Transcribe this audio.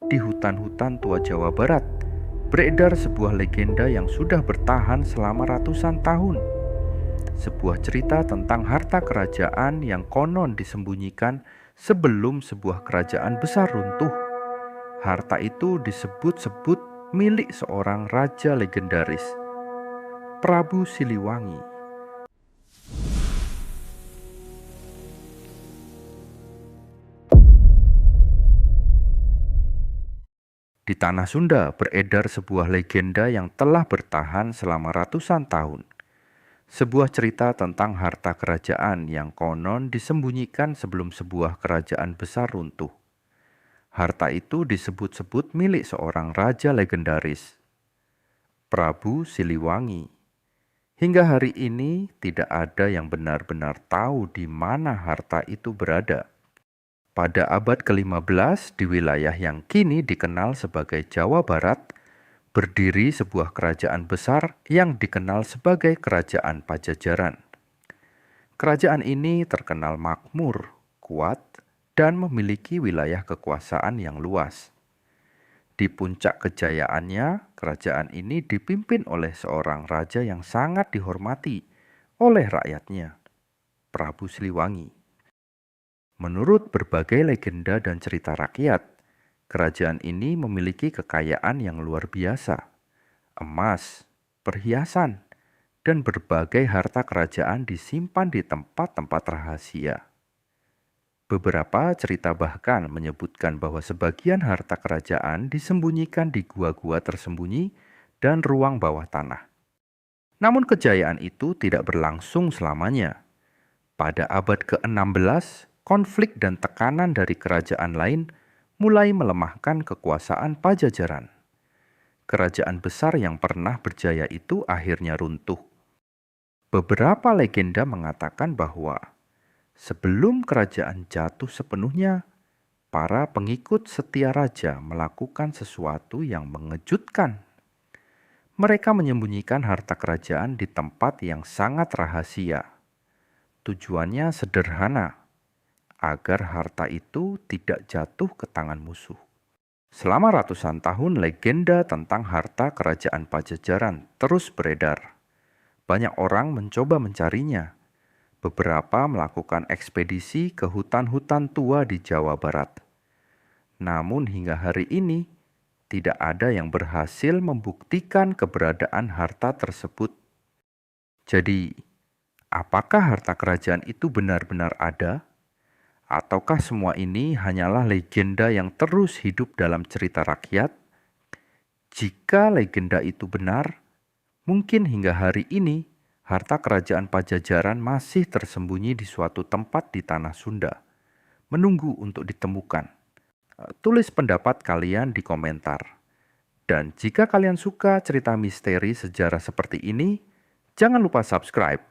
di hutan-hutan tua Jawa Barat beredar sebuah legenda yang sudah bertahan selama ratusan tahun. Sebuah cerita tentang harta kerajaan yang konon disembunyikan sebelum sebuah kerajaan besar runtuh. Harta itu disebut-sebut milik seorang raja legendaris, Prabu Siliwangi. Di tanah Sunda beredar sebuah legenda yang telah bertahan selama ratusan tahun. Sebuah cerita tentang harta kerajaan yang konon disembunyikan sebelum sebuah kerajaan besar runtuh. Harta itu disebut-sebut milik seorang raja legendaris, Prabu Siliwangi. Hingga hari ini tidak ada yang benar-benar tahu di mana harta itu berada. Pada abad ke-15 di wilayah yang kini dikenal sebagai Jawa Barat, berdiri sebuah kerajaan besar yang dikenal sebagai Kerajaan Pajajaran. Kerajaan ini terkenal makmur, kuat, dan memiliki wilayah kekuasaan yang luas. Di puncak kejayaannya, kerajaan ini dipimpin oleh seorang raja yang sangat dihormati oleh rakyatnya, Prabu Siliwangi. Menurut berbagai legenda dan cerita rakyat, kerajaan ini memiliki kekayaan yang luar biasa. Emas, perhiasan, dan berbagai harta kerajaan disimpan di tempat-tempat rahasia. Beberapa cerita bahkan menyebutkan bahwa sebagian harta kerajaan disembunyikan di gua-gua tersembunyi dan ruang bawah tanah. Namun kejayaan itu tidak berlangsung selamanya. Pada abad ke-16, konflik dan tekanan dari kerajaan lain mulai melemahkan kekuasaan Pajajaran. Kerajaan besar yang pernah berjaya itu akhirnya runtuh. Beberapa legenda mengatakan bahwa sebelum kerajaan jatuh sepenuhnya, para pengikut setia raja melakukan sesuatu yang mengejutkan. Mereka menyembunyikan harta kerajaan di tempat yang sangat rahasia. Tujuannya sederhana, agar harta itu tidak jatuh ke tangan musuh. Selama ratusan tahun, legenda tentang harta kerajaan Pajajaran terus beredar. Banyak orang mencoba mencarinya. Beberapa melakukan ekspedisi ke hutan-hutan tua di Jawa Barat. Namun hingga hari ini, tidak ada yang berhasil membuktikan keberadaan harta tersebut. Jadi, apakah harta kerajaan itu benar-benar ada? Ataukah semua ini hanyalah legenda yang terus hidup dalam cerita rakyat? Jika legenda itu benar, mungkin hingga hari ini harta kerajaan Pajajaran masih tersembunyi di suatu tempat di tanah Sunda, menunggu untuk ditemukan. Tulis pendapat kalian di komentar. Dan jika kalian suka cerita misteri sejarah seperti ini, jangan lupa subscribe